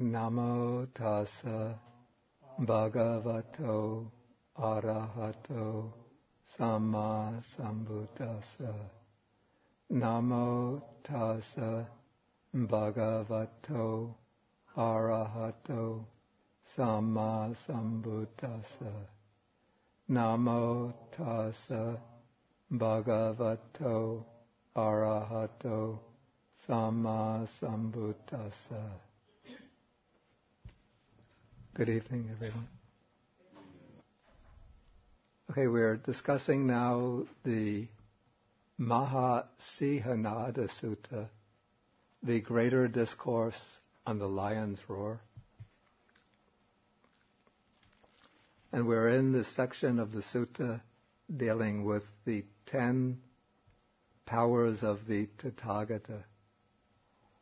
Namo tassa bhagavato arahato samma sambuddhassa. Namo tassa bhagavato arahato samma sambuddhassa. Namo tassa bhagavato arahato samma sambuddhassa. Good evening, everyone. Okay, we're discussing now the Mahāsīhanāda Sutta, the greater discourse on the lion's roar. And we're in this section of the sutta dealing with the 10 powers of the Tathagata.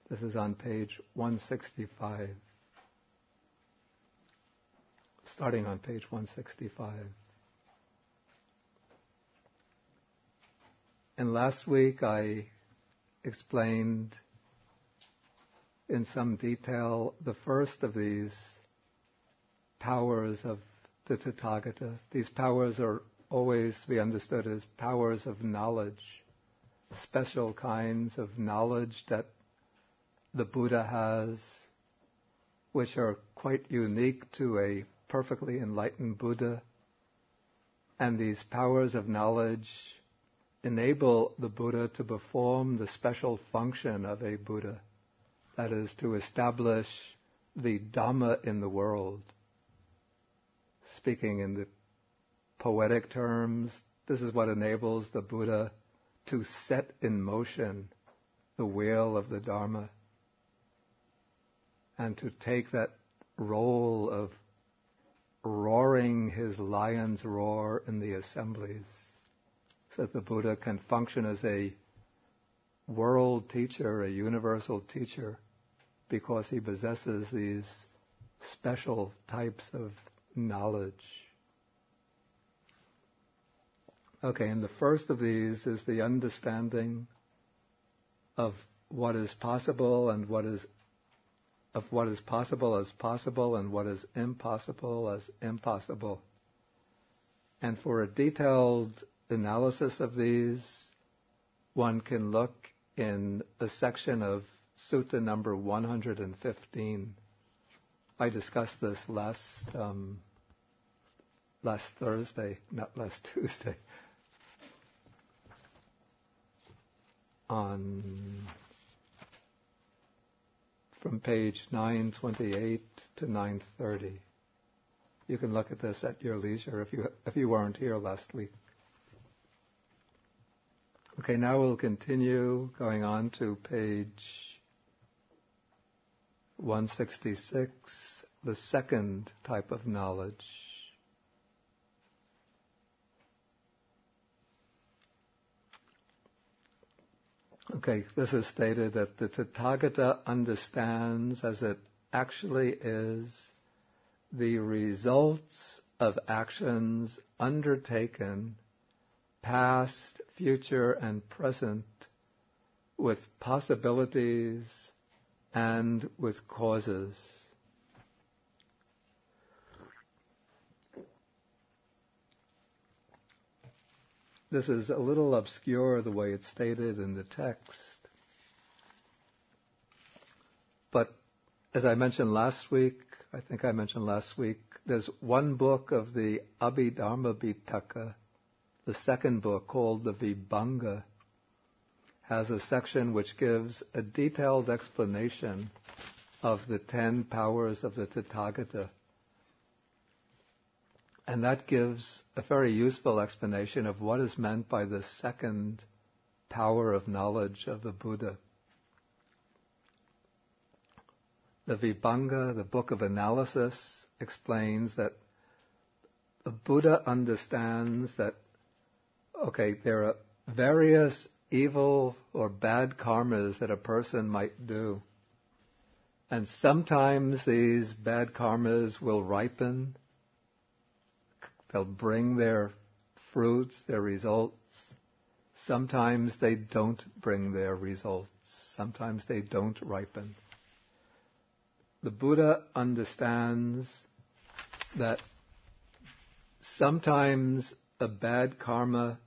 This is on page 165. Starting on page 165. And last week I explained in some detail the first of these powers of the Tathagata. These powers are always to be understood as powers of knowledge, special kinds of knowledge that the Buddha has, which are quite unique to a perfectly enlightened Buddha. And these powers of knowledge enable the Buddha to perform the special function of a Buddha, that is, to establish the Dhamma in the world. Speaking in the poetic terms, this is what enables the Buddha to set in motion the wheel of the Dharma and to take that role of roaring his lion's roar in the assemblies, so that the Buddha can function as a world teacher, a universal teacher, because he possesses these special types of knowledge. Okay, and the first of these is the understanding of what is possible and what is possible as possible and what is impossible as impossible. And for a detailed analysis of these, one can look in a section of Sutta number 115. I discussed this last Thursday, not last Tuesday, from page 928 to 930. You can look at this at your leisure if you weren't here last week. Okay, now we'll continue going on to page 166, the second type of knowledge. Okay, this is stated that the Tathagata understands as it actually is the results of actions undertaken, past, future, and present, with possibilities and with causes. This is a little obscure the way it's stated in the text. But as I mentioned last week, there's one book of the Abhidharma Pitaka, the second book called the Vibhanga, has a section which gives a detailed explanation of the 10 powers of the Tathagata. And that gives a very useful explanation of what is meant by the second power of knowledge of the Buddha. The Vibhanga, the book of analysis, explains that the Buddha understands that, okay, there are various evil or bad karmas that a person might do. And sometimes these bad karmas will ripen. They'll bring their fruits, their results. Sometimes they don't bring their results. Sometimes they don't ripen. the Buddha understands that sometimes a bad karma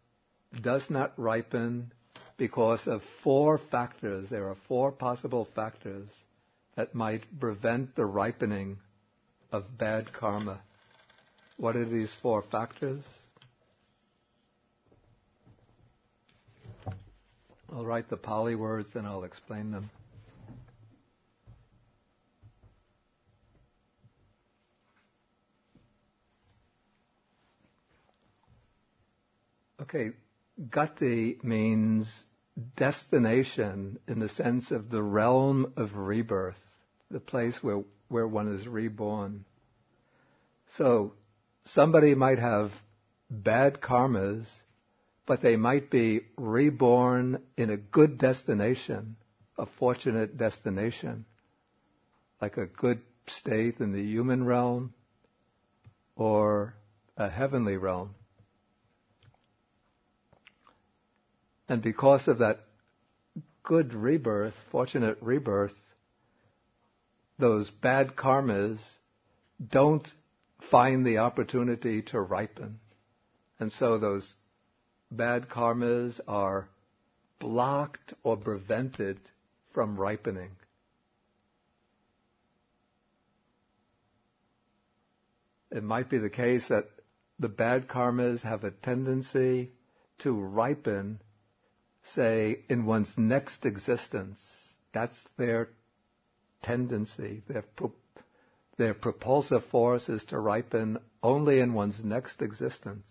does not ripen because of 4 factors. There are 4 possible factors that might prevent the ripening of bad karma. What are these 4 factors? I'll write the Pali words, then I'll explain them. Okay, gati means destination in the sense of the realm of rebirth, the place where one is reborn. So, somebody might have bad karmas, but they might be reborn in a good destination, a fortunate destination, like a good state in the human realm or a heavenly realm. And because of that good rebirth, fortunate rebirth, those bad karmas don't find the opportunity to ripen. And so those bad karmas are blocked or prevented from ripening. It might be the case that the bad karmas have a tendency to ripen, say, in one's next existence. That's their tendency. Their propulsive force is to ripen only in one's next existence.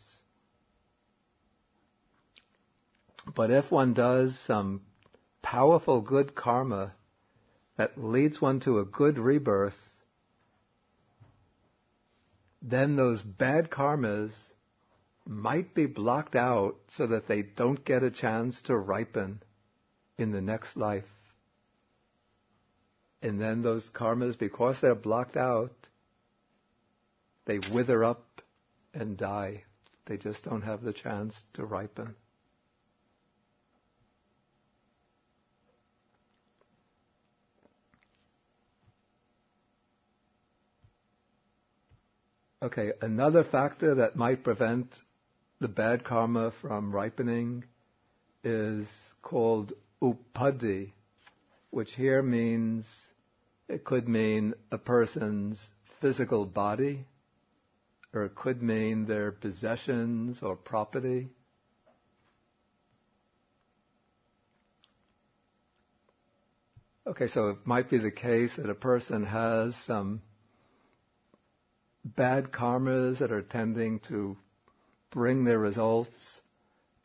But if one does some powerful good karma that leads one to a good rebirth, then those bad karmas might be blocked out so that they don't get a chance to ripen in the next life. And then those karmas, because they're blocked out, they wither up and die. They just don't have the chance to ripen. Okay, another factor that might prevent the bad karma from ripening is called upadhi, which here means, it could mean a person's physical body, or it could mean their possessions or property. Okay, so it might be the case that a person has some bad karmas that are tending to bring their results.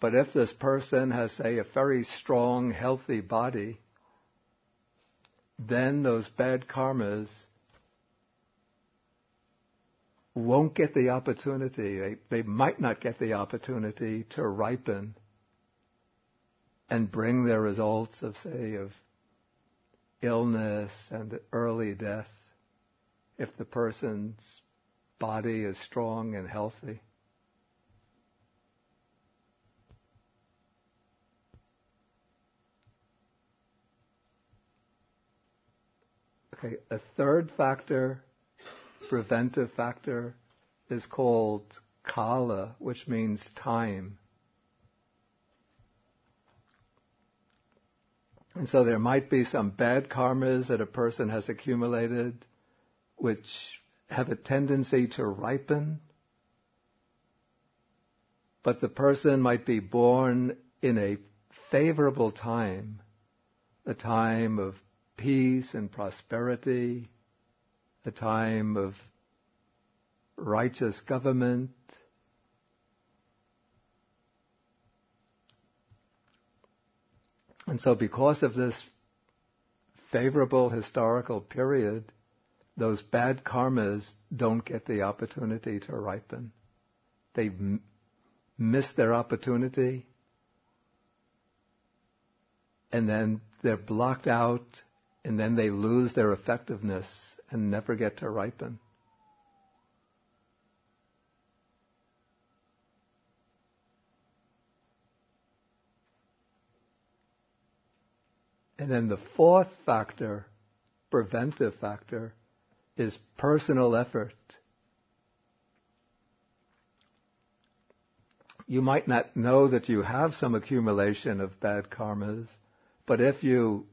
But if this person has, say, a very strong, healthy body, then those bad karmas won't get the opportunity. They might not get the opportunity to ripen and bring their results of, say, of illness and early death if the person's body is strong and healthy. Okay, a third factor, preventive factor, is called kala, which means time. And so there might be some bad karmas that a person has accumulated which have a tendency to ripen, but the person might be born in a favorable time, a time of peace and prosperity, a time of righteous government. And so because of this favorable historical period, those bad karmas don't get the opportunity to ripen. They miss their opportunity, and then they're blocked out, and then they lose their effectiveness and never get to ripen. And then the fourth factor, preventive factor, is personal effort. You might not know that you have some accumulation of bad karmas, but if you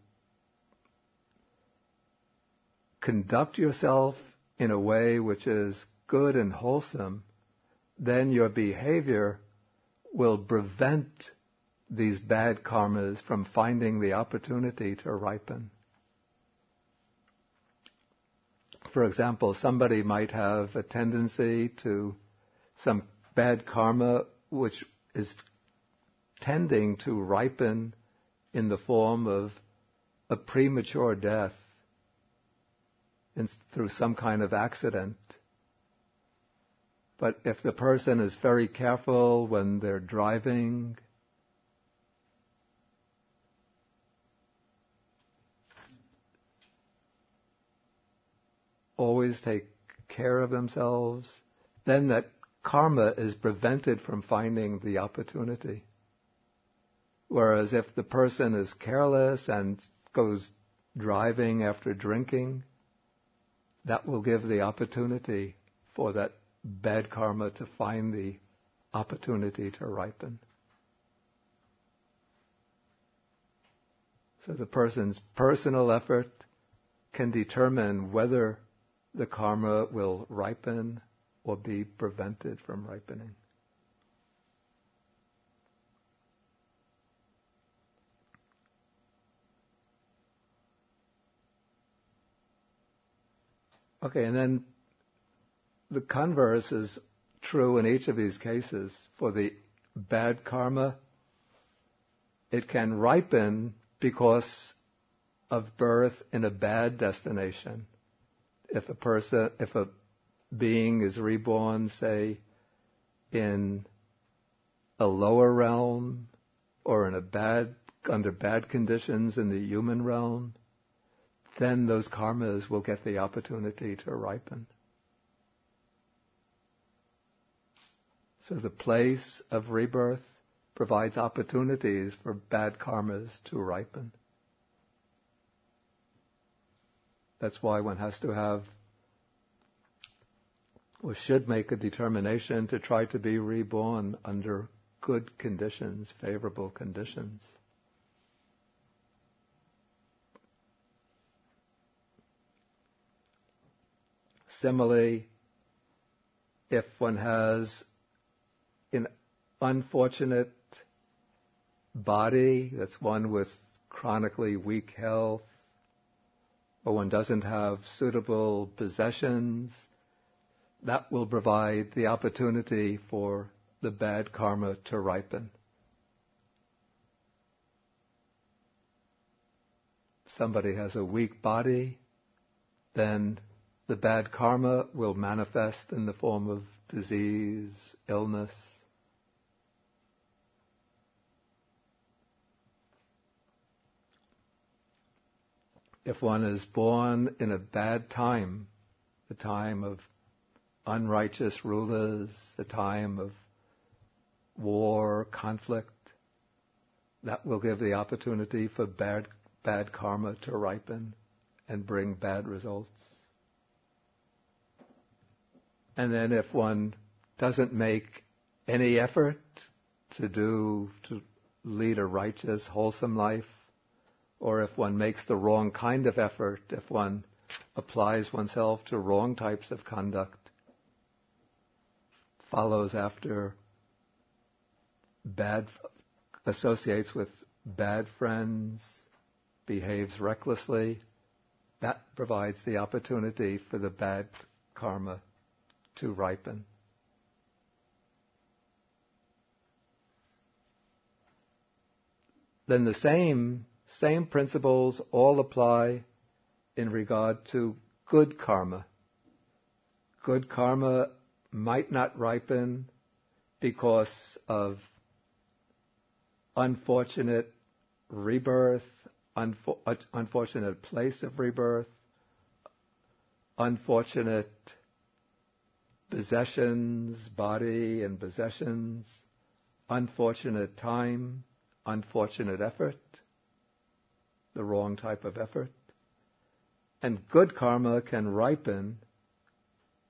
conduct yourself in a way which is good and wholesome, then your behavior will prevent these bad karmas from finding the opportunity to ripen. For example, somebody might have a tendency to some bad karma which is tending to ripen in the form of a premature death through some kind of accident. But if the person is very careful when they're driving, always take care of themselves, then that karma is prevented from finding the opportunity. Whereas if the person is careless and goes driving after drinking, that will give the opportunity for that bad karma to find the opportunity to ripen. So the person's personal effort can determine whether the karma will ripen or be prevented from ripening. Okay, and then the converse is true in each of these cases. For the bad karma, it can ripen because of birth in a bad destination. If a being is reborn, say, in a lower realm or under bad conditions in the human realm, then those karmas will get the opportunity to ripen. So the place of rebirth provides opportunities for bad karmas to ripen. That's why one has to have, or should make a determination to try to be reborn under good conditions, favorable conditions. Similarly, if one has an unfortunate body, that's one with chronically weak health, or one doesn't have suitable possessions, that will provide the opportunity for the bad karma to ripen. Somebody has a weak body, then the bad karma will manifest in the form of disease, illness. If one is born in a bad time, the time of unrighteous rulers, the time of war, conflict, that will give the opportunity for bad karma to ripen and bring bad results. And then if one doesn't make any effort to lead a righteous, wholesome life, or if one makes the wrong kind of effort, if one applies oneself to wrong types of conduct, follows after associates with bad friends, behaves recklessly, that provides the opportunity for the bad karma to ripen. Then the same principles all apply in regard to good karma. Good karma might not ripen because of unfortunate rebirth, unfortunate place of rebirth, unfortunate possessions, body and possessions, unfortunate time, unfortunate effort, the wrong type of effort. And good karma can ripen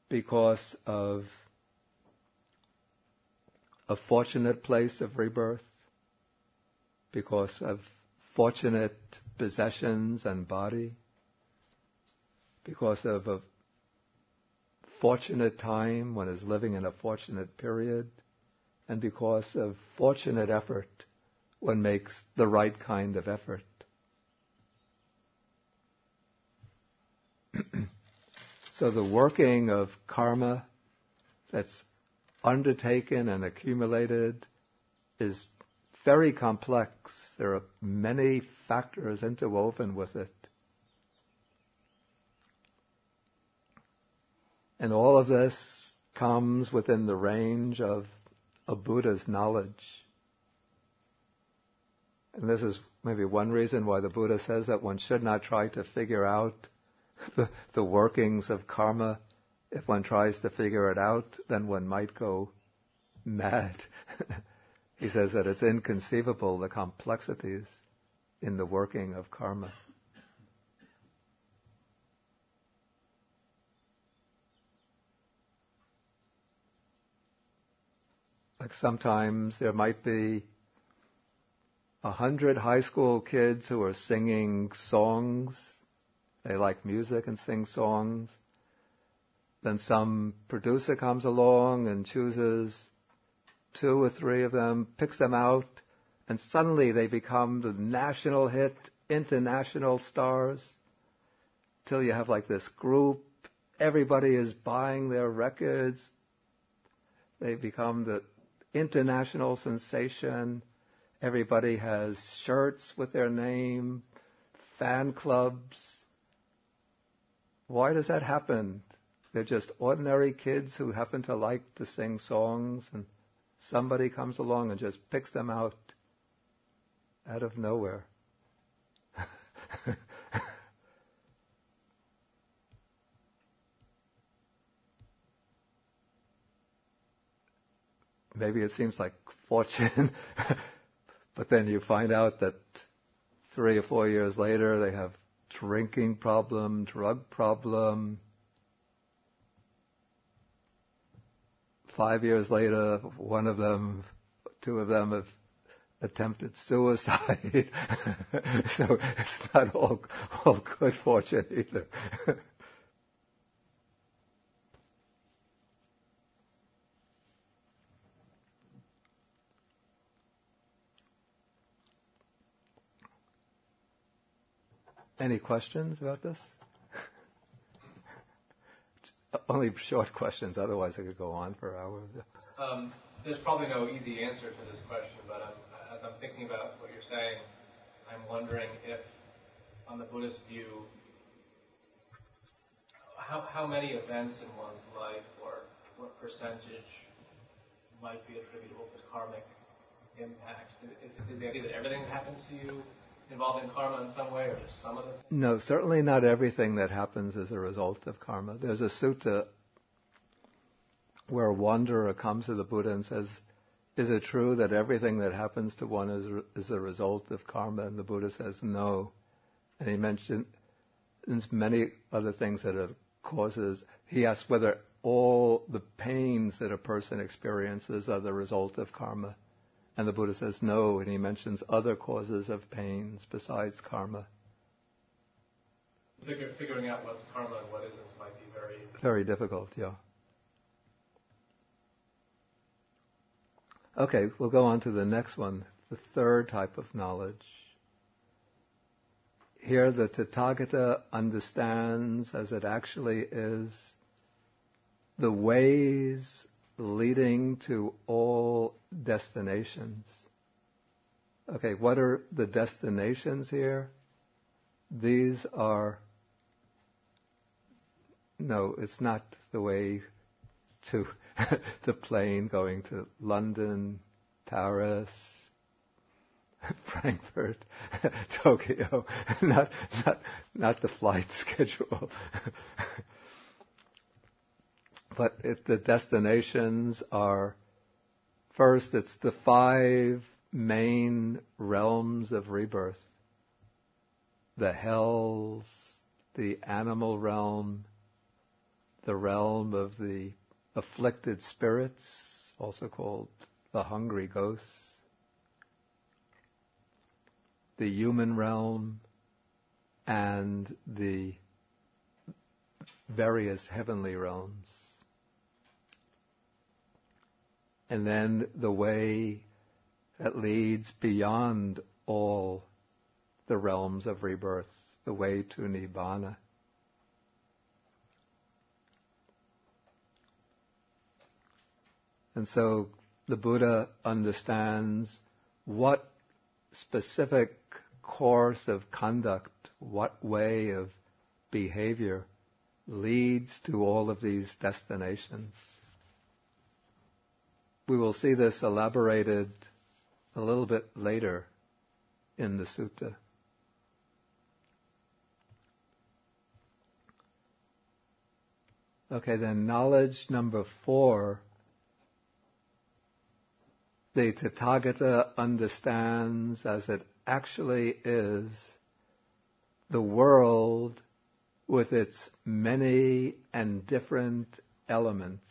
because of a fortunate place of rebirth, because of fortunate possessions and body, because of a fortunate time, one is living in a fortunate period, and because of fortunate effort, one makes the right kind of effort. So the working of karma that's undertaken and accumulated is very complex. There are many factors interwoven with it. And all of this comes within the range of a Buddha's knowledge. And this is maybe one reason why the Buddha says that one should not try to figure out the workings of karma. If one tries to figure it out, then one might go mad. He says that it's inconceivable, the complexities in the working of karma. Like sometimes there might be 100 high school kids who are singing songs. They like music and sing songs. Then some producer comes along and chooses 2 or 3 of them, picks them out, and suddenly they become the national hit, international stars. Till you have like this group, everybody is buying their records. They become the international sensation. Everybody has shirts with their name, fan clubs. Why does that happen? They're just ordinary kids who happen to like to sing songs, and somebody comes along and just picks them out of nowhere. Maybe it seems like fortune, but then you find out that 3 or 4 years later they have drinking problem, drug problem. 5 years later, 1 of them, 2 of them have attempted suicide. So it's not all good fortune either. Any questions about this? Only short questions, otherwise I could go on for hours. There's probably no easy answer to this question, but as I'm thinking about what you're saying, I'm wondering if, on the Buddhist view, how many events in one's life, or what percentage might be attributable to karmic impact? Is the idea that everything that happens to you involving karma in some way, or just some of it? No, certainly not everything that happens is a result of karma. There's a sutta where a wanderer comes to the Buddha and says, is it true that everything that happens to one is a result of karma? And the Buddha says, no. And he mentions many other things that are causes. He asks whether all the pains that a person experiences are the result of karma. And the Buddha says no, and he mentions other causes of pains besides karma. Figuring out what's karma and what isn't might be very difficult, yeah. Okay, we'll go on to the next one, the third type of knowledge. Here the Tathagata understands, as it actually is, the ways leading to all destinations. Okay, what are the destinations here? These are, no, it's not the way to the plane going to London, Paris, Frankfurt, Tokyo, not the flight schedule. But the destinations are, first, it's the 5 main realms of rebirth. The hells, the animal realm, the realm of the afflicted spirits, also called the hungry ghosts, the human realm, and the various heavenly realms. And then the way that leads beyond all the realms of rebirth, the way to Nibbana. And so the Buddha understands what specific course of conduct, what way of behavior leads to all of these destinations. We will see this elaborated a little bit later in the sutta. Okay, then knowledge number 4. The Tathagata understands as it actually is the world with its many and different elements.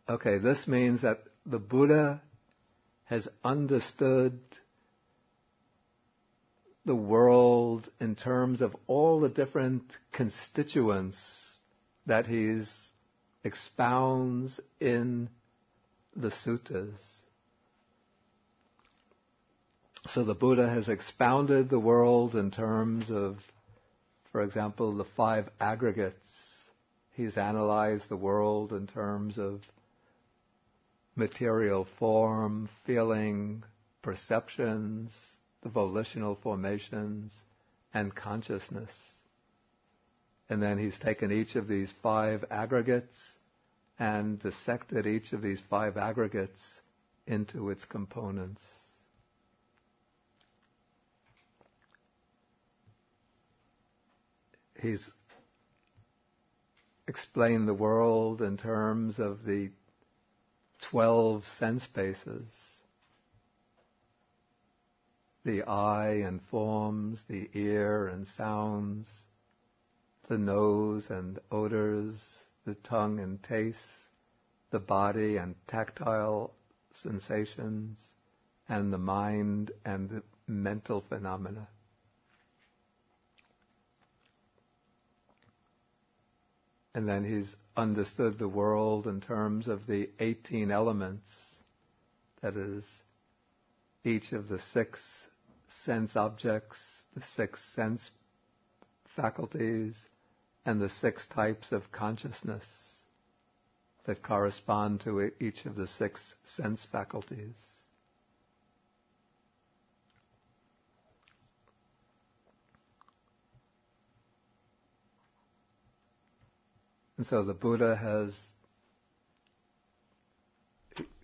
Okay, this means that the Buddha has understood the world in terms of all the different constituents that he expounds in the suttas. So the Buddha has expounded the world in terms of, for example, the 5 aggregates. He's analyzed the world in terms of material form, feeling, perceptions, the volitional formations, and consciousness. And then he's taken each of these 5 aggregates and dissected each of these 5 aggregates into its components. He's explained the world in terms of the 12 sense bases. The eye and forms, the ear and sounds, the nose and odors, the tongue and tastes, the body and tactile sensations, and the mind and the mental phenomena. And then he's understood the world in terms of the 18 elements, that is, each of the 6 sense objects, the 6 sense faculties, and the 6 types of consciousness that correspond to each of the 6 sense faculties. And so the Buddha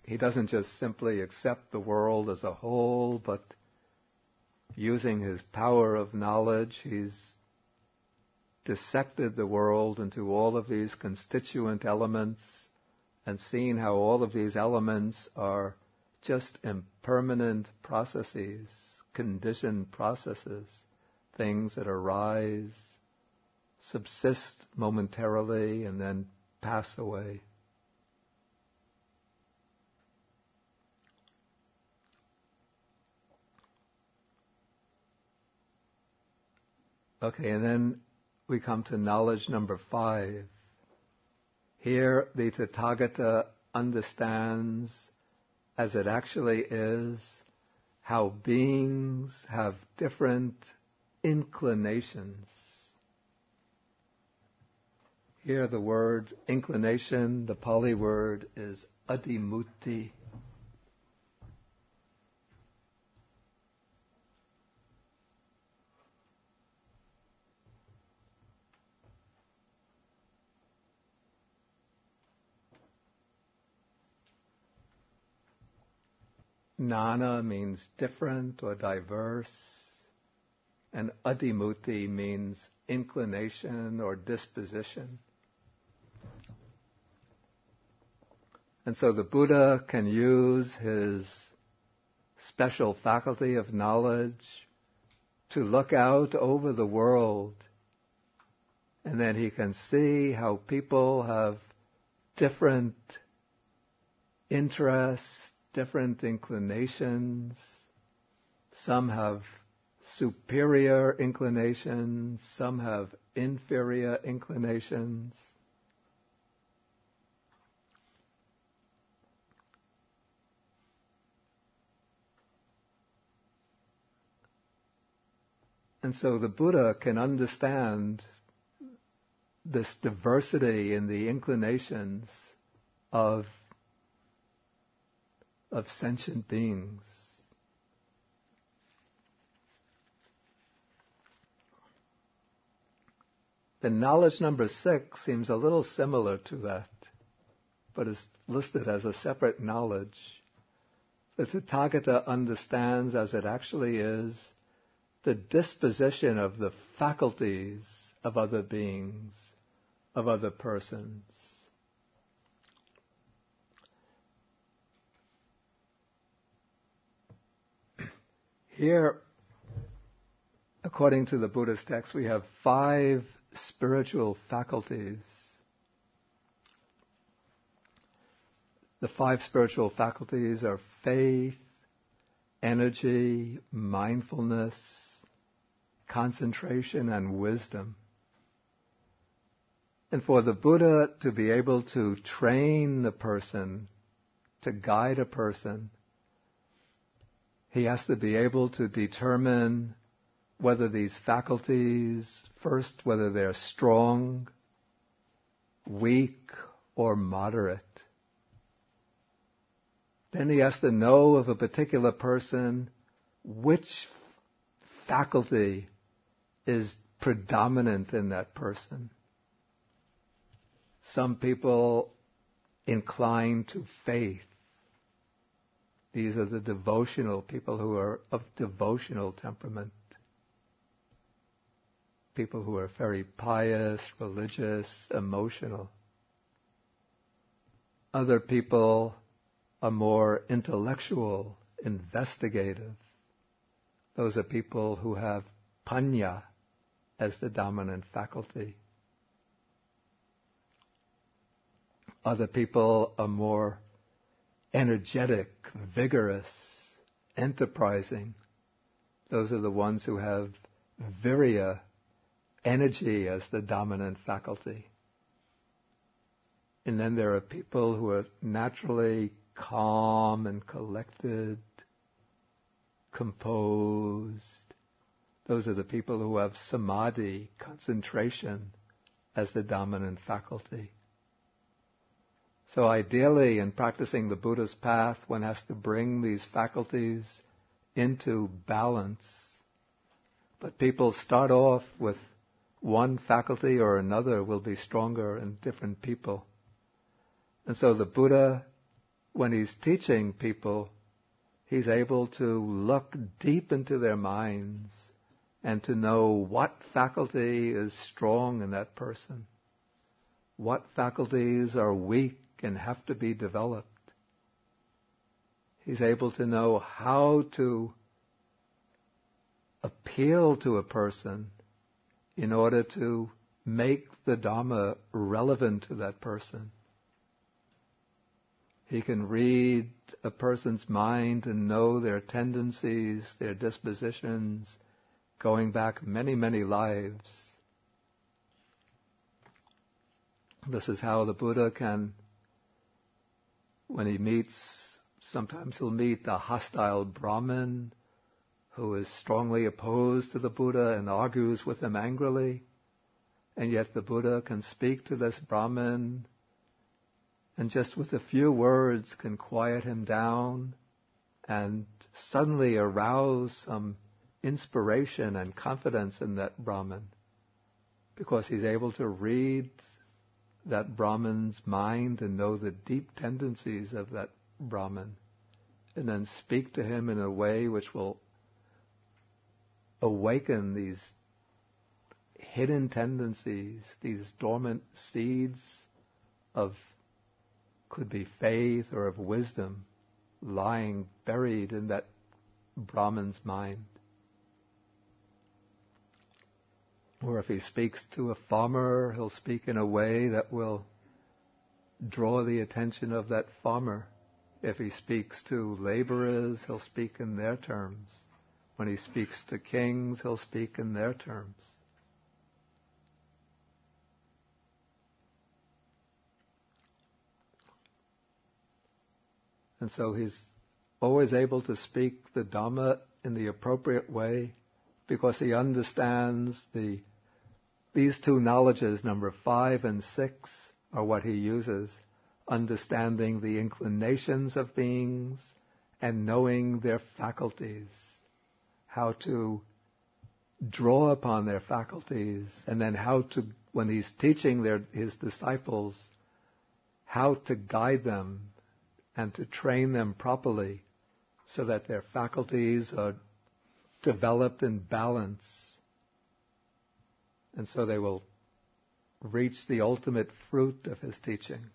he doesn't just simply accept the world as a whole, but using his power of knowledge, he's dissected the world into all of these constituent elements and seen how all of these elements are just impermanent processes, conditioned processes, things that arise, subsist momentarily, and then pass away. Okay, and then we come to knowledge number 5. Here the Tathagata understands, as it actually is, how beings have different inclinations. Here the word inclination, the Pali word is adimutti. Nana means different or diverse, and adimutti means inclination or disposition. And so the Buddha can use his special faculty of knowledge to look out over the world, and then he can see how people have different interests, different inclinations. Some have superior inclinations, some have inferior inclinations. And so the Buddha can understand this diversity in the inclinations of sentient beings. The knowledge number 6 seems a little similar to that, but is listed as a separate knowledge. The Tathagata understands as it actually is the disposition of the faculties of other beings, of other persons. Here, according to the Buddhist text, we have 5 spiritual faculties. The 5 spiritual faculties are faith, energy, mindfulness, concentration, and wisdom. And for the Buddha to be able to train the person, to guide a person, he has to be able to determine whether these faculties, first, whether they're strong, weak, or moderate. Then he has to know of a particular person which faculty is predominant in that person. Some people incline to faith. These are the devotional people who are of devotional temperament. People who are very pious, religious, emotional. Other people are more intellectual, investigative. Those are people who have panya as the dominant faculty. Other people are more energetic, vigorous, enterprising. Those are the ones who have virya, energy, as the dominant faculty. And then there are people who are naturally calm and collected, composed. Those are the people who have samadhi, concentration, as the dominant faculty. So ideally, in practicing the Buddha's path, one has to bring these faculties into balance. But people start off with one faculty or another will be stronger in different people. And so the Buddha, when he's teaching people, he's able to look deep into their minds and to know what faculty is strong in that person, what faculties are weak and have to be developed. He's able to know how to appeal to a person in order to make the Dhamma relevant to that person. He can read a person's mind and know their tendencies, their dispositions, going back many, many lives. This is how the Buddha can, when he meets, sometimes he'll meet a hostile Brahmin who is strongly opposed to the Buddha and argues with him angrily, and yet the Buddha can speak to this Brahmin and just with a few words can quiet him down and suddenly arouse some inspiration and confidence in that Brahmin, because he's able to read that Brahmin's mind and know the deep tendencies of that Brahmin, and then speak to him in a way which will awaken these hidden tendencies, these dormant seeds of, could be faith or of wisdom, lying buried in that Brahmin's mind. Or if he speaks to a farmer, he'll speak in a way that will draw the attention of that farmer. If he speaks to laborers, he'll speak in their terms. When he speaks to kings, he'll speak in their terms. And so he's always able to speak the Dhamma in the appropriate way because he understands these two knowledges, number 5 and 6, are what he uses. Understanding the inclinations of beings and knowing their faculties. How to draw upon their faculties, and then how to, when he's teaching his disciples, how to guide them and to train them properly so that their faculties are developed in balance, and so they will reach the ultimate fruit of his teaching.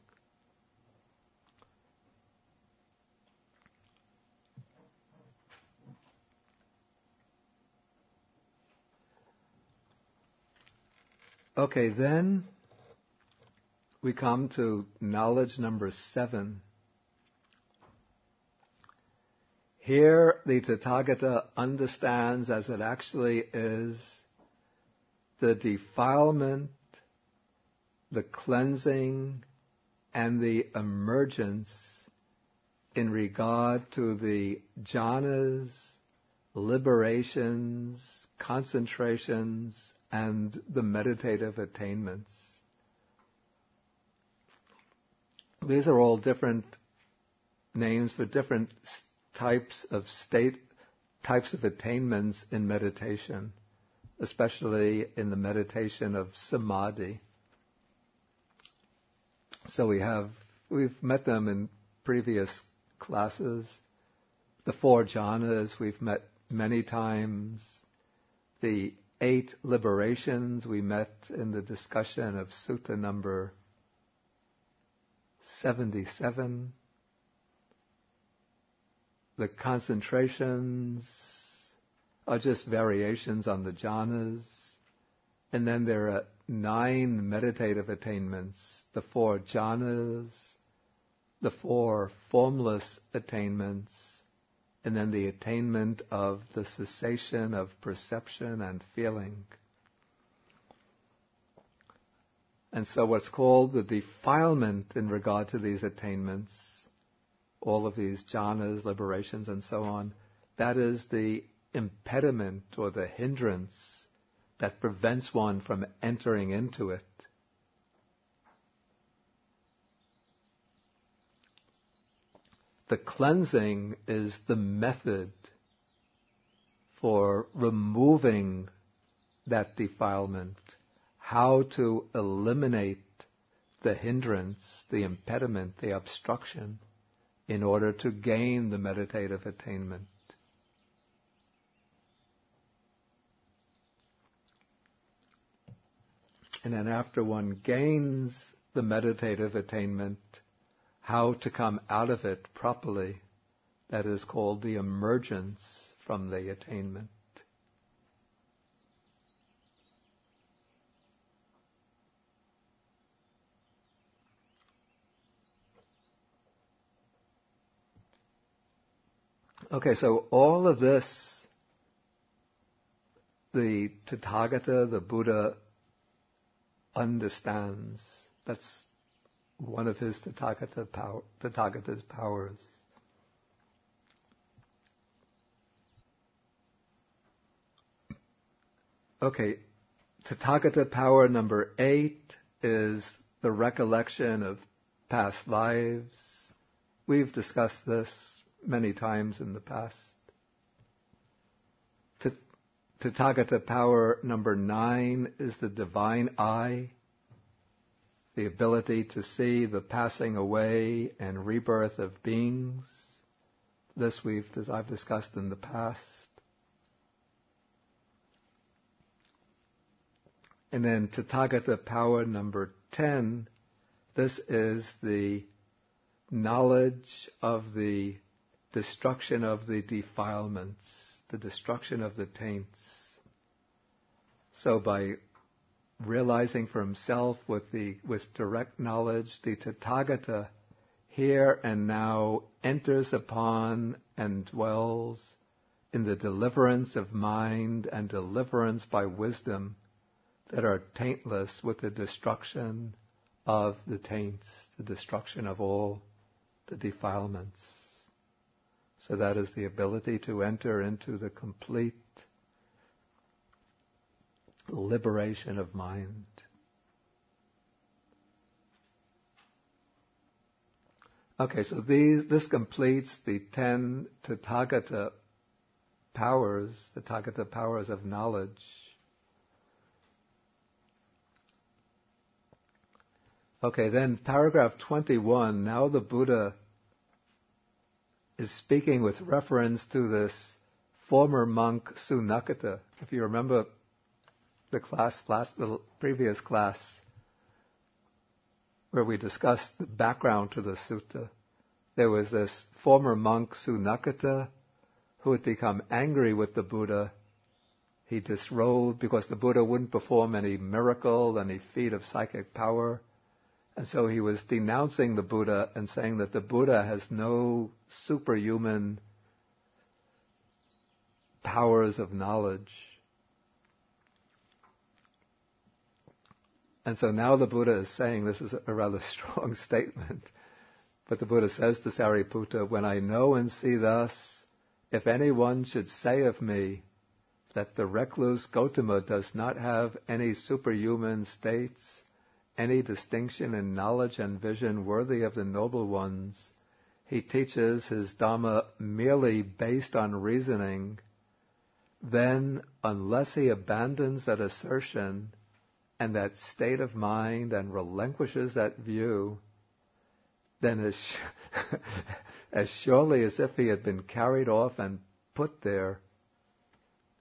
Okay, then we come to knowledge number 7. Here the Tathagata understands as it actually is the defilement, the cleansing, and the emergence in regard to the jhanas, liberations, concentrations, and the meditative attainments. These are all different names for different types of attainments in meditation, especially in the meditation of samadhi. So we've met them in previous classes. The 4 jhanas we've met many times. The 8 liberations we met in the discussion of Sutta number 77. The concentrations are just variations on the jhanas. And then there are 9 meditative attainments, the 4 jhanas, the 4 formless attainments, and then the attainment of the cessation of perception and feeling. And so what's called the defilement in regard to these attainments, all of these jhanas, liberations, and so on, that is the impediment or the hindrance that prevents one from entering into it. The cleansing is the method for removing that defilement, how to eliminate the hindrance, the impediment, the obstruction, in order to gain the meditative attainment. And then after one gains the meditative attainment, how to come out of it properly, that is called the emergence from the attainment. Okay, so all of this, the Tathagata, the Buddha, understands. That's one of his Tathagata's powers. Okay, Tathagata power number 8 is the recollection of past lives. We've discussed this many times in the past. Tathagata power number 9 is the divine eye, the ability to see the passing away and rebirth of beings. This I've discussed in the past. And then Tathagata power number 10, this is the knowledge of the destruction of the defilements, the destruction of the taints. So by realizing for himself with direct knowledge, the Tathagata here and now enters upon and dwells in the deliverance of mind and deliverance by wisdom that are taintless with the destruction of the taints, the destruction of all the defilements. So that is the ability to enter into the complete liberation of mind. Okay, so this completes the 10 Tathagata powers, the Tathagata powers of knowledge. Okay, then paragraph 21, now the Buddha is speaking with reference to this former monk Sunakata. If you remember the previous class, where we discussed the background to the sutta, there was this former monk Sunakata who had become angry with the Buddha. He disrobed because the Buddha wouldn't perform any miracle, any feat of psychic power. And so he was denouncing the Buddha and saying that the Buddha has no superhuman powers of knowledge. And so now the Buddha is saying, this is a rather strong statement, but the Buddha says to Sariputta, when I know and see thus, if anyone should say of me that the recluse Gotama does not have any superhuman states, any distinction in knowledge and vision worthy of the noble ones, he teaches his Dhamma merely based on reasoning, then unless he abandons that assertion and that state of mind and relinquishes that view, then as surely as if he had been carried off and put there,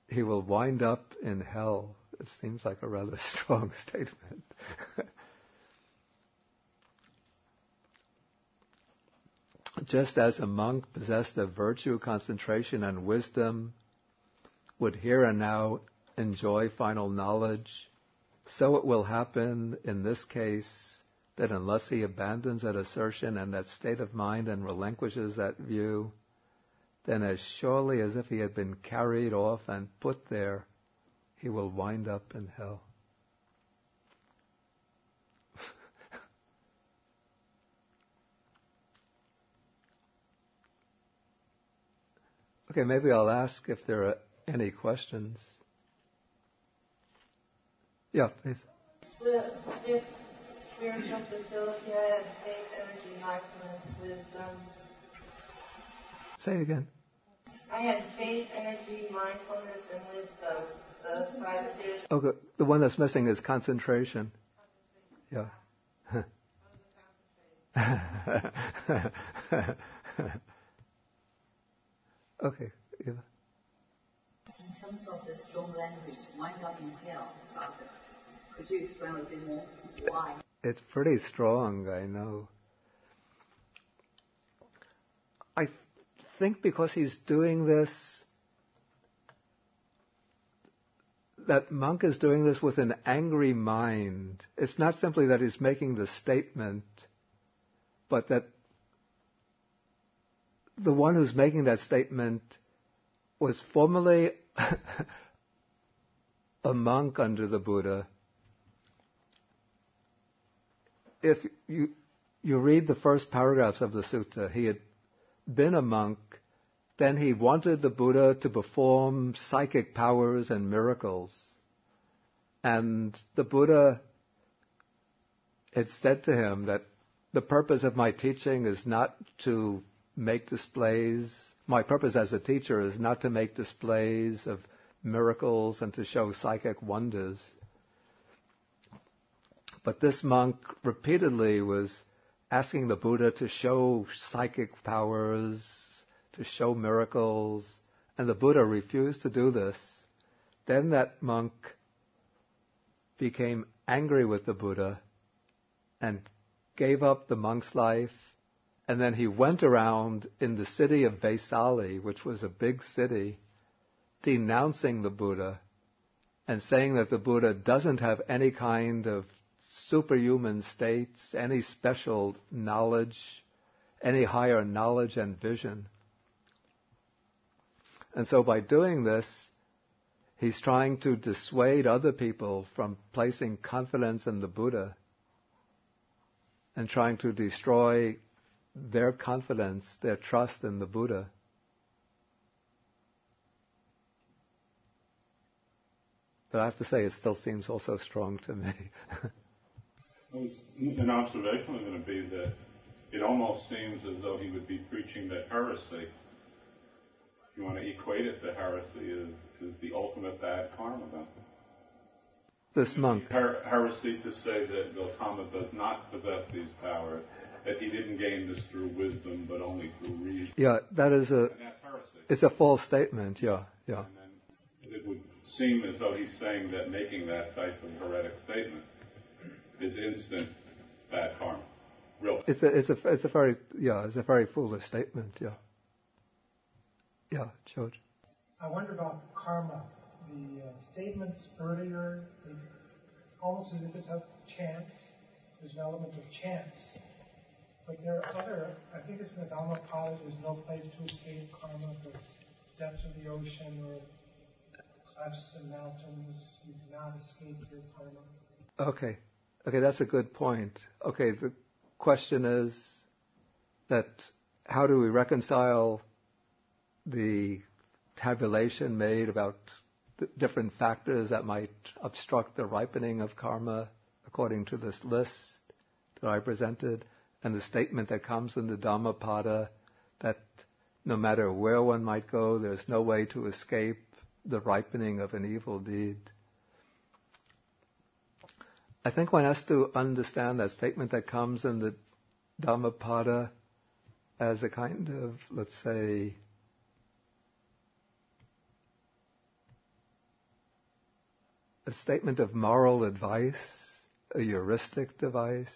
he will wind up in hell. It seems like a rather strong statement. Just as a monk possessed of virtue, concentration, and wisdom would here and now enjoy final knowledge, so it will happen in this case that unless he abandons that assertion and that state of mind and relinquishes that view, then as surely as if he had been carried off and put there, he will wind up in hell. Okay, maybe I'll ask if there are any questions. Yeah, please. If spiritual facility, I have faith, energy, mindfulness, wisdom. Say it again. I had faith, energy, mindfulness, and wisdom. Those five spiritual. Okay, the one that's missing is concentration. Yeah. Okay, Eva. In terms of the strong language, wind up in hell topic, could you explain a bit more why? It's pretty strong, I know. I think because he's doing this, that monk is doing this with an angry mind. It's not simply that he's making the statement, but that the one who's making that statement was formerly a monk under the Buddha. If you read the first paragraphs of the sutta, he had been a monk, then he wanted the Buddha to perform psychic powers and miracles. And the Buddha had said to him that the purpose of my teaching is not to make displays. My purpose as a teacher is not to make displays of miracles and to show psychic wonders. But this monk repeatedly was asking the Buddha to show psychic powers, to show miracles, and the Buddha refused to do this. Then that monk became angry with the Buddha and gave up the monk's life. And then he went around in the city of Vesali, which was a big city, denouncing the Buddha and saying that the Buddha doesn't have any kind of superhuman states, any special knowledge, any higher knowledge and vision. And so by doing this, he's trying to dissuade other people from placing confidence in the Buddha and trying to destroy their confidence, their trust in the Buddha. But I have to say, it still seems also strong to me. An observation was going to be that it almost seems as though he would be preaching that heresy, if you want to equate it to heresy, is the ultimate bad karma. This monk. Heresy to say that Gautama does not possess these powers, that he didn't gain this through wisdom, but only through reason. Yeah, that is and that's heresy. It's a false statement, yeah. And then it would seem as though he's saying that making that type of heretic statement is instant bad karma. Real. It's a very foolish statement, yeah. Yeah, George. I wonder about karma. The statements earlier, almost as if it's a chance. There's an element of chance. But there are other, I think it's in the Dhammapada, there's no place to escape karma, the depths of the ocean or clefts and mountains, you cannot escape your karma. Okay, that's a good point. Okay, the question is that how do we reconcile the tabulation made about the different factors that might obstruct the ripening of karma according to this list that I presented, and the statement that comes in the Dhammapada that no matter where one might go, there's no way to escape the ripening of an evil deed. I think one has to understand that statement that comes in the Dhammapada as a kind of, let's say, a statement of moral advice, a heuristic device.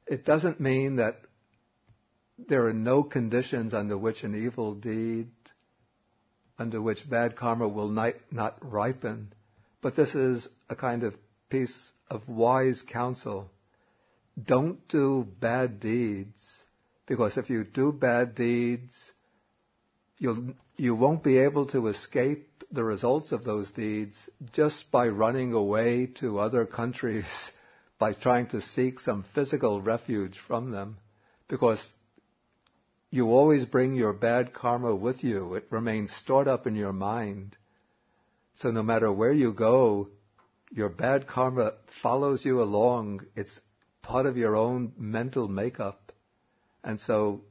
It doesn't mean that there are no conditions under which an evil deed, under which bad karma will not ripen, but this is a kind of piece of wise counsel. Don't do bad deeds, because if you do bad deeds, you won't be able to escape the results of those deeds just by running away to other countries, by trying to seek some physical refuge from them, because you always bring your bad karma with you. It remains stored up in your mind. So no matter where you go, your bad karma follows you along. It's part of your own mental makeup. And so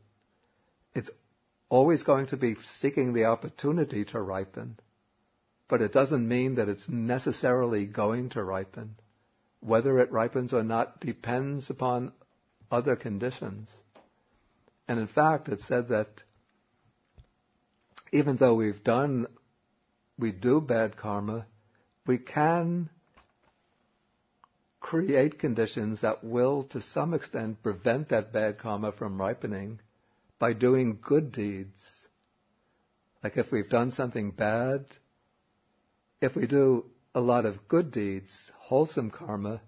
it's always going to be seeking the opportunity to ripen. But it doesn't mean that it's necessarily going to ripen. Whether it ripens or not depends upon other conditions. And in fact, it's said that even though we do bad karma, we can create conditions that will, to some extent, prevent that bad karma from ripening by doing good deeds. Like if we've done something bad, if we do a lot of good deeds, wholesome karma,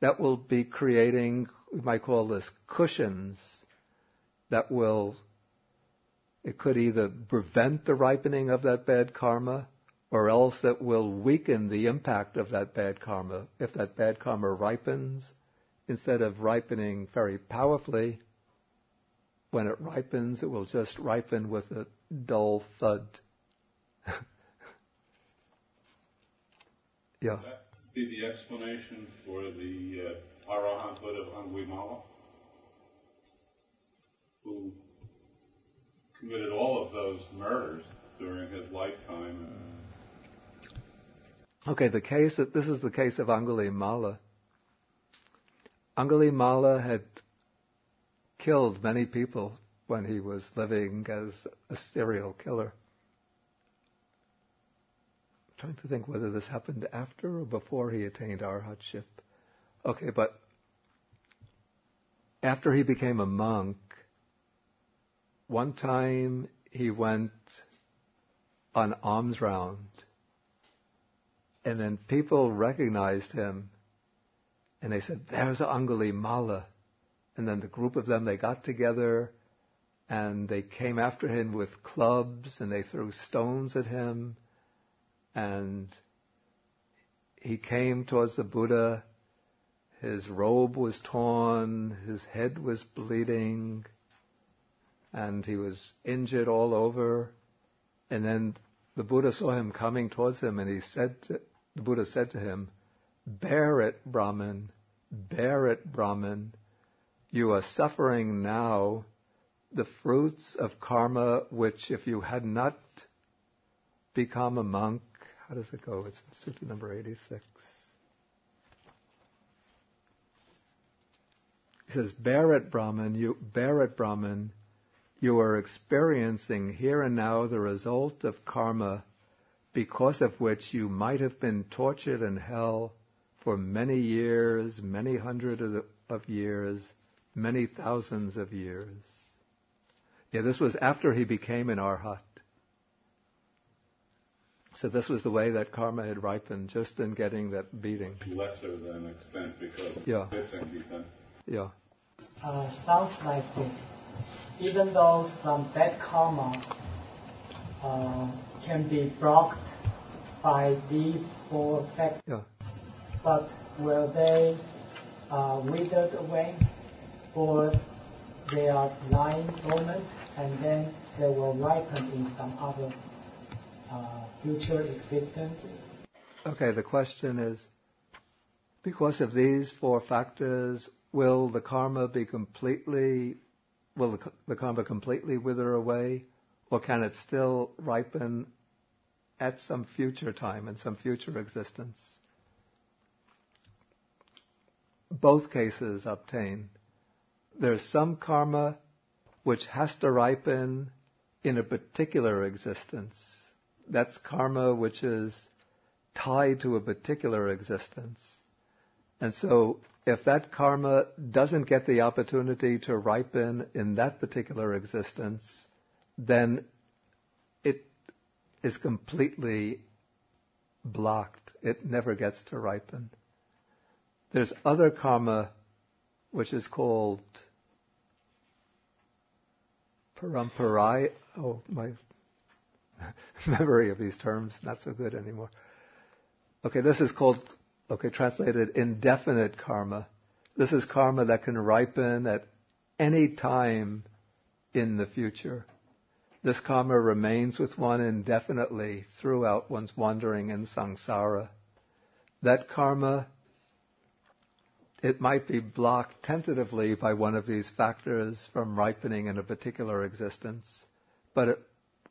that will be creating, we might call this cushions, it could either prevent the ripening of that bad karma, or else it will weaken the impact of that bad karma. If that bad karma ripens, instead of ripening very powerfully, when it ripens, it will just ripen with a dull thud. Yeah. Would that be the explanation for the arahanthood of Angulimala, who committed all of those murders during his lifetime? Okay, this is the case of Angulimala. Angulimala had killed many people when he was living as a serial killer. I'm trying to think whether this happened after or before he attained arhatship. Okay, but after he became a monk, one time he went on alms round And then people recognized him, and they said, "There's Angulimala." And then the group of them, they got together, and they came after him with clubs, and they threw stones at him. And he came towards the Buddha. His robe was torn, his head was bleeding, and he was injured all over. And then the Buddha saw him coming towards him, and the Buddha said to him, "Bear it, Brahmin, bear it, Brahmin. You are suffering now the fruits of karma, which if you had not become a monk," how does it go? It's in Sutta number 86. He says, "Bear it, Brahmin, you are experiencing here and now the result of karma, because of which you might have been tortured in hell for many years, many hundreds of years, many thousands of years." Yeah, this was after he became an arhat. So this was the way that karma had ripened, just in getting that beating. Lesser than extent because of Yeah. the thing he'd done. Yeah. Sounds like this. Even though some bad karma can be blocked by these four factors, Yeah. but will they withered away, or they are lying dormant and then they will ripen in some other future existences? Okay, the question is, because of these four factors, will the karma completely wither away, or can it still ripen at some future time, in some future existence? Both cases obtain. There's some karma which has to ripen in a particular existence. That's karma which is tied to a particular existence. And so if that karma doesn't get the opportunity to ripen in that particular existence, then it is completely blocked. It never gets to ripen. There's other karma which is called paramparaya. Oh, my memory of these terms not so good anymore. Okay, this is called, translated indefinite karma. This is karma that can ripen at any time in the future. This karma remains with one indefinitely throughout one's wandering in samsara. That karma, it might be blocked tentatively by one of these factors from ripening in a particular existence, but it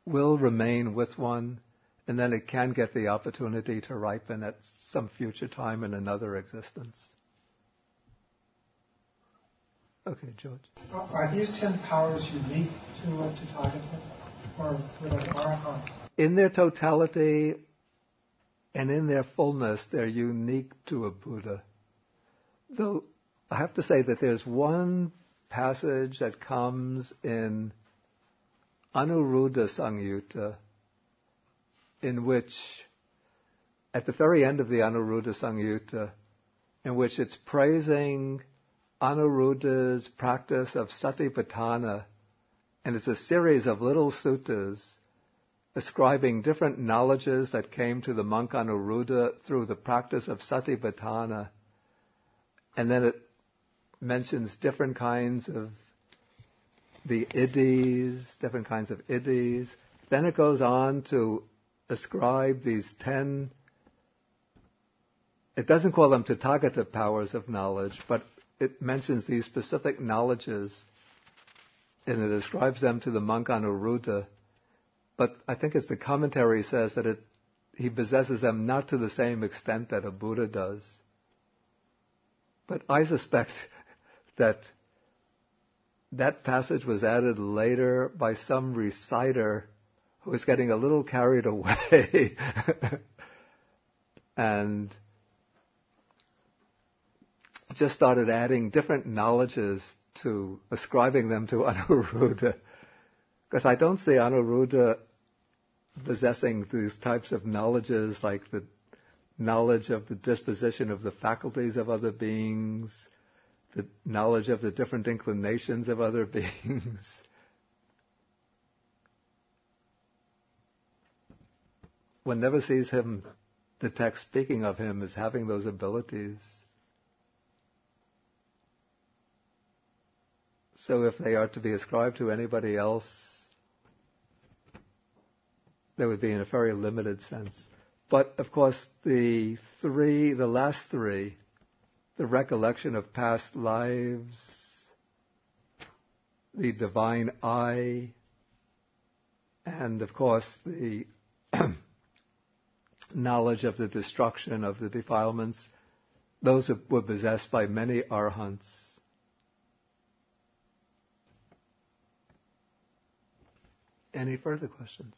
will remain with one, and then it can get the opportunity to ripen at some future time in another existence. Okay, George. Are these 10 powers unique to Tathagata, or with an arhat? In their totality and in their fullness, they're unique to a Buddha. Though I have to say that there's one passage that comes in Anuruddha Samyutta, in which, at the very end of the Anuruddha Samyutta, in which it's praising Anuruddha's practice of satipatthana, and it's a series of little suttas ascribing different knowledges that came to the monk Anuruddha through the practice of satipatthana, and then it mentions different kinds of the different kinds of iddhis. Then it goes on to ascribe these 10, it doesn't call them Tathagata powers of knowledge, but it mentions these specific knowledges, and it ascribes them to the monk Anuruddha. But I think as the commentary says, that he possesses them not to the same extent that a Buddha does. But I suspect that passage was added later by some reciter who was getting a little carried away and just started adding different knowledges to ascribing them to Anuruddha. Because I don't see Anuruddha possessing these types of knowledges like the knowledge of the disposition of the faculties of other beings, the knowledge of the different inclinations of other beings. One never sees him, the text speaking of him as having those abilities. So if they are to be ascribed to anybody else, they would be in a very limited sense. But of course, the last three, the recollection of past lives, the divine eye, and of course the knowledge of the destruction of the defilements, those were possessed by many arhants. Any further questions?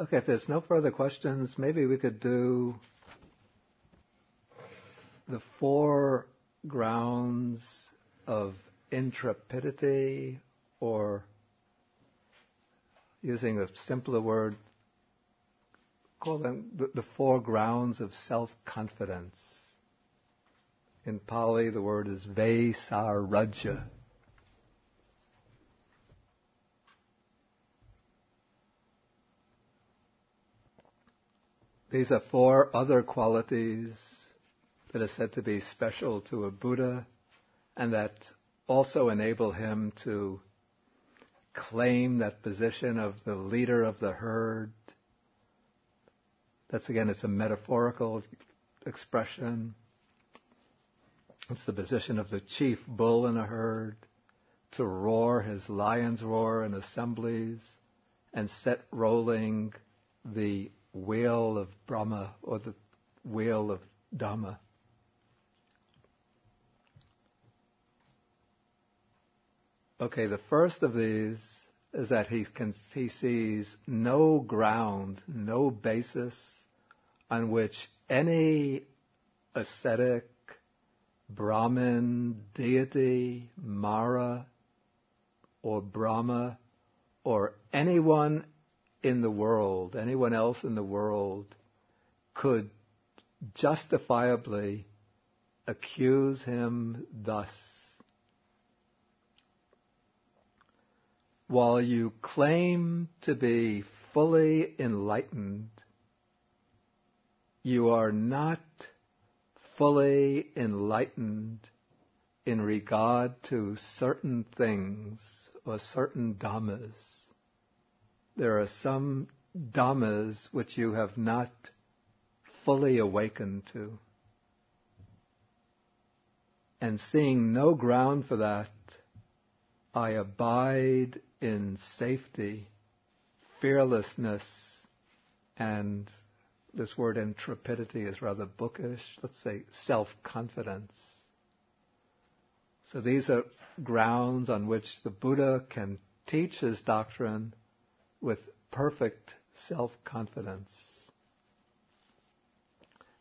Okay, if there's no further questions, maybe we could do the 4 grounds of intrepidity, or using a simpler word, call them the 4 grounds of self-confidence. In Pali, the word is Vaisarajya. These are 4 other qualities that are said to be special to a Buddha, and that also enable him to claim that position of the leader of the herd. That's, again, it's a metaphorical expression. It's the position of the chief bull in a herd, to roar his lion's roar in assemblies and set rolling the wheel of Brahma, or the wheel of Dhamma. Okay, the first of these is that he sees no ground, no basis on which any ascetic, Brahmin, deity, Mara, or Brahma, or anyone in the world, anyone else in the world, could justifiably accuse him thus. While you claim to be fully enlightened, you are not fully enlightened in regard to certain things or certain dhammas. There are some dhammas which you have not fully awakened to. And seeing no ground for that, I abide in safety, fearlessness, and this word intrepidity is rather bookish, let's say self-confidence. So these are grounds on which the Buddha can teach his doctrine with perfect self-confidence.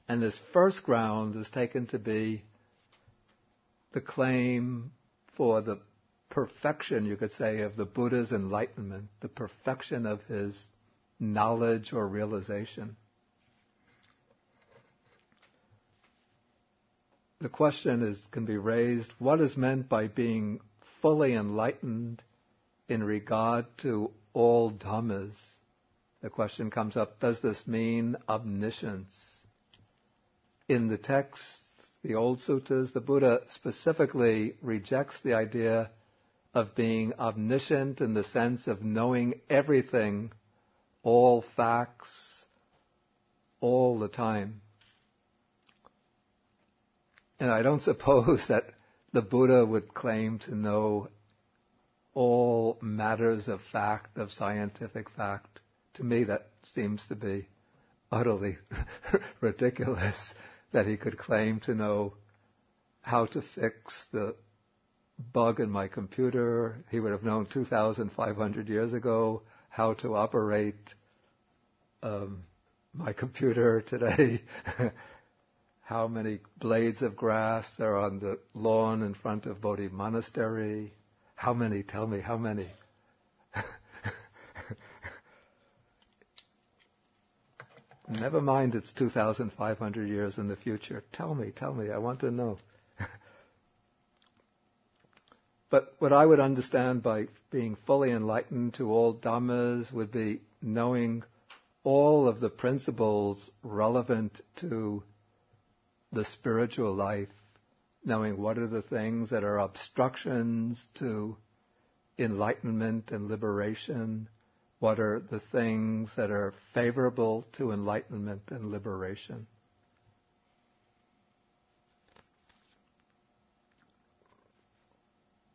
And this first ground is taken to be the claim for the perfection, you could say, of the Buddha's enlightenment, the perfection of his knowledge or realization. The question can be raised, what is meant by being fully enlightened in regard to all dhammas? The question comes up, does this mean omniscience? In the text, the old suttas, the Buddha specifically rejects the idea of being omniscient in the sense of knowing everything, all facts, all the time. And I don't suppose that the Buddha would claim to know all matters of fact, of scientific fact. To me, that seems to be utterly ridiculous, that he could claim to know how to fix the bug in my computer. He would have known 2,500 years ago how to operate my computer today. How many blades of grass are on the lawn in front of Bodhi Monastery? How many? Tell me, how many? Never mind it's 2,500 years in the future. Tell me, I want to know. But what I would understand by being fully enlightened to all Dhammas would be knowing all of the principles relevant to the spiritual life, knowing what are the things that are obstructions to enlightenment and liberation, what are the things that are favorable to enlightenment and liberation.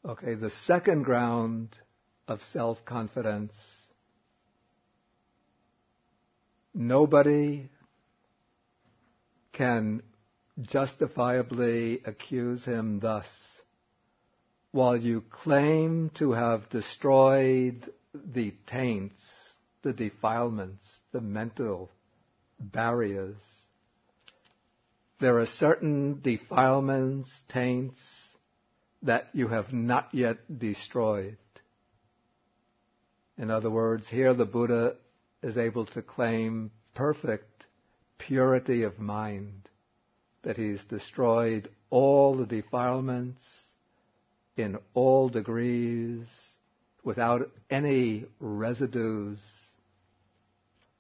Okay, the second ground of self-confidence. Nobody can justifiably accuse him thus. While you claim to have destroyed the taints, the defilements, the mental barriers, there are certain defilements, taints, that you have not yet destroyed. In other words, here the Buddha is able to claim perfect purity of mind, that he's destroyed all the defilements in all degrees without any residues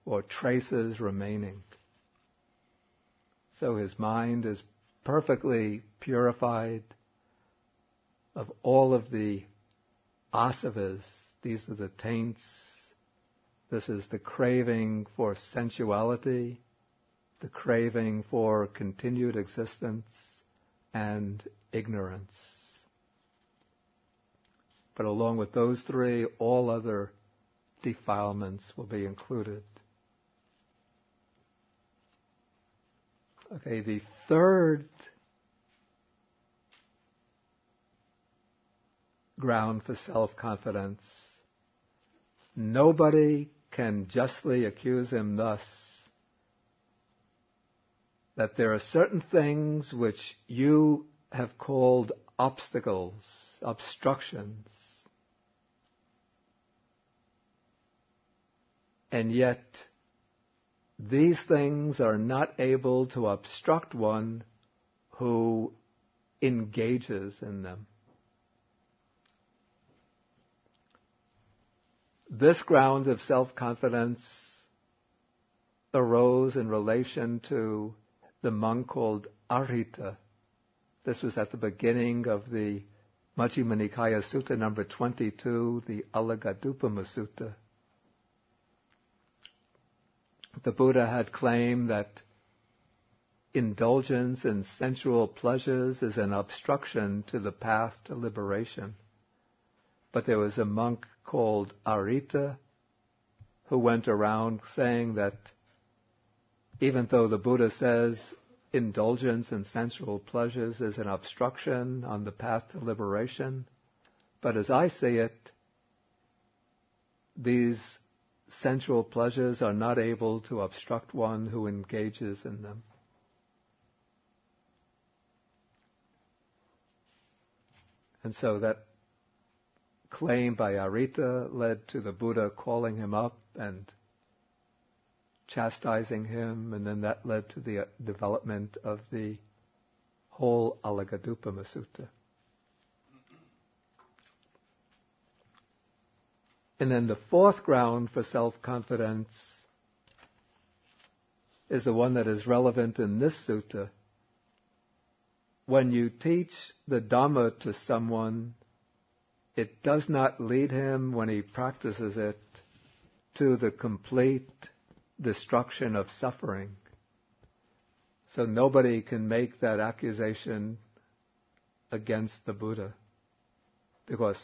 or traces remaining. So his mind is perfectly purified of all of the asavas. These are the taints. This is the craving for sensuality, the craving for continued existence, and ignorance. But along with those three, all other defilements will be included. Okay, the third ground for self-confidence. Nobody can justly accuse him thus, that there are certain things which you have called obstacles, obstructions, and yet these things are not able to obstruct one who engages in them. This ground of self-confidence arose in relation to the monk called Arhita. This was at the beginning of the Majjhima Nikaya Sutta number 22, the Alagadupama Sutta. The Buddha had claimed that indulgence in sensual pleasures is an obstruction to the path to liberation. But there was a monk called Arhita who went around saying that even though the Buddha says indulgence in sensual pleasures is an obstruction on the path to liberation, but as I see it, these sensual pleasures are not able to obstruct one who engages in them. And so that claim by Arhita led to the Buddha calling him up and chastising him, and then that led to the development of the whole Alagadupama Sutta. And then the fourth ground for self-confidence is the one that is relevant in this sutta. When you teach the Dhamma to someone, it does not lead him, when he practices it, to the complete destruction of suffering. So nobody can make that accusation against the Buddha, because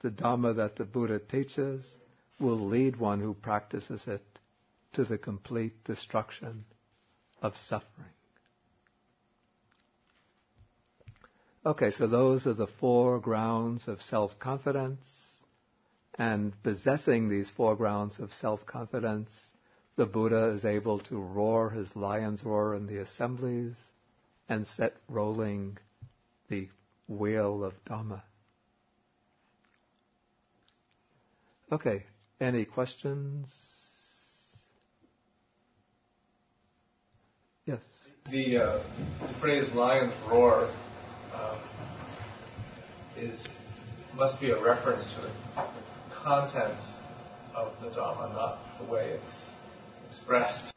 the Dhamma that the Buddha teaches will lead one who practices it to the complete destruction of suffering. Okay, so those are the four grounds of self-confidence, and possessing these four grounds of self-confidence, the Buddha is able to roar his lion's roar in the assemblies and set rolling the wheel of Dhamma. Okay, any questions? Yes. The phrase "lion's roar" must be a reference to the content of the Dhamma, not the way it's expressed.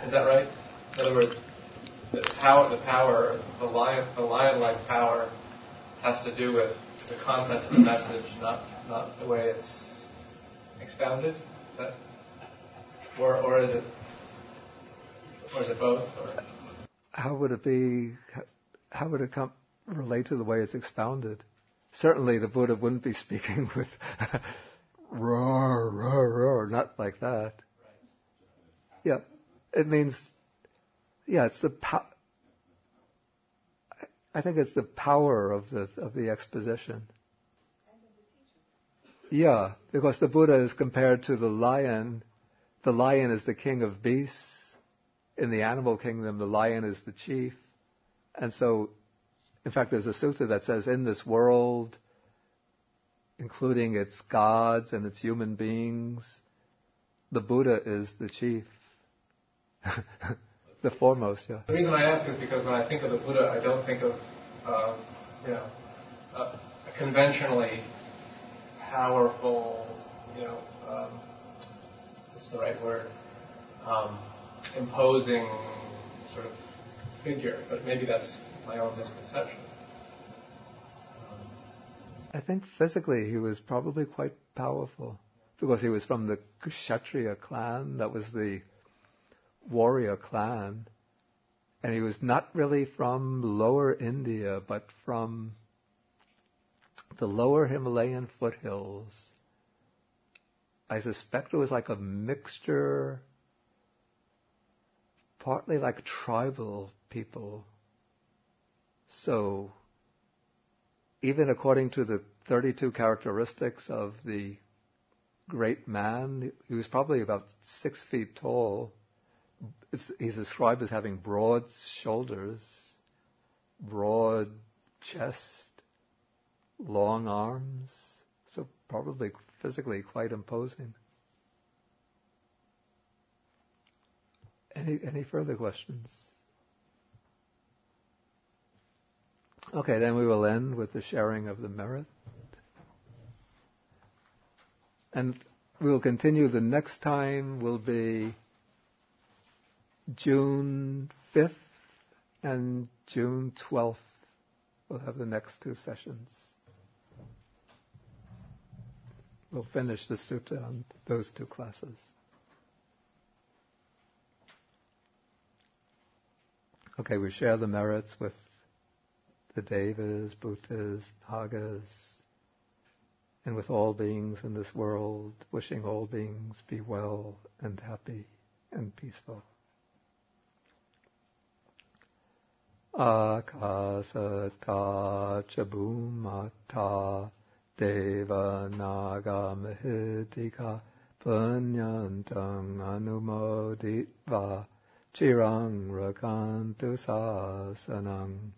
Is that right? In other words, the lion-like power has to do with the content of the message, not the way it's expounded. Is that, or is it both? Or? How would it be? How would it relate to the way it's expounded? Certainly, the Buddha wouldn't be speaking with roar, roar, roar, not like that. Yeah, it means. Yeah, it's the I think it's the power of the exposition. Yeah, because the Buddha is compared to the lion. The lion is the king of beasts. In the animal kingdom, the lion is the chief. And so, in fact, there's a sutta that says, in this world, including its gods and its human beings, the Buddha is the chief. The foremost, yeah. The reason I ask is because when I think of the Buddha, I don't think of, a conventionally powerful, what's the right word, imposing sort of figure. But maybe that's my own misconception. I think physically he was probably quite powerful because he was from the Kshatriya clan. That was the warrior clan. And he was not really from lower India, but from the lower Himalayan foothills. I suspect it was like a mixture, partly like tribal people. So, even according to the 32 characteristics of the great man, he was probably about 6 feet tall. He's described as having broad shoulders, broad chest, long arms, so probably physically quite imposing. Any further questions? Okay, then we will end with the sharing of the merit. And we will continue. The next time will be June 5th and June 12th. We'll have the next 2 sessions. We'll finish the sutta on those 2 classes. Okay, we share the merits with the Devas, Bhutas, Nagas, and with all beings in this world, wishing all beings be well and happy and peaceful. Akasata chabumata deva naga mahitika punyantang anumoditva chirang rakantu sasanang.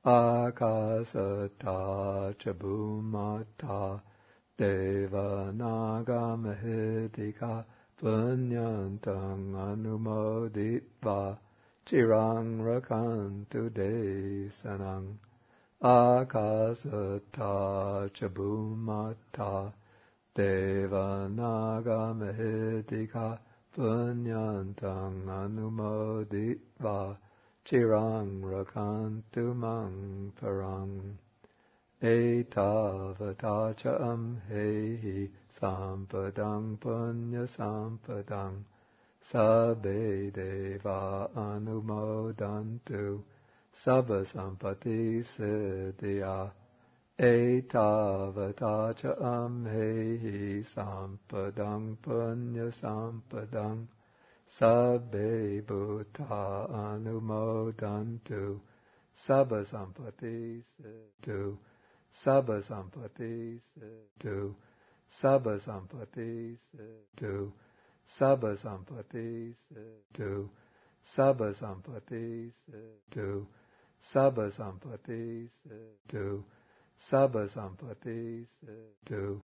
Akasata chabumata deva naga mahitika punyantang anumoditva Chirang rakantu desanang. Akasata chabumata deva naga mahitika punyantang anumoditva chirang rakantu mang parang. Etavata cha amhehi sampadang punya sampadang. Sabbe deva anumodantu sabba sampati siddhya etavata cha amhehi sampadang punya sampadang sabbe bhuta anumodantu sabba sampati siddhu sabba sampati siddhu sabba sampati siddhu Sabba sampati siddhu, sabba sampati siddhu, sabba sampati siddhu, sabba sampati siddhu.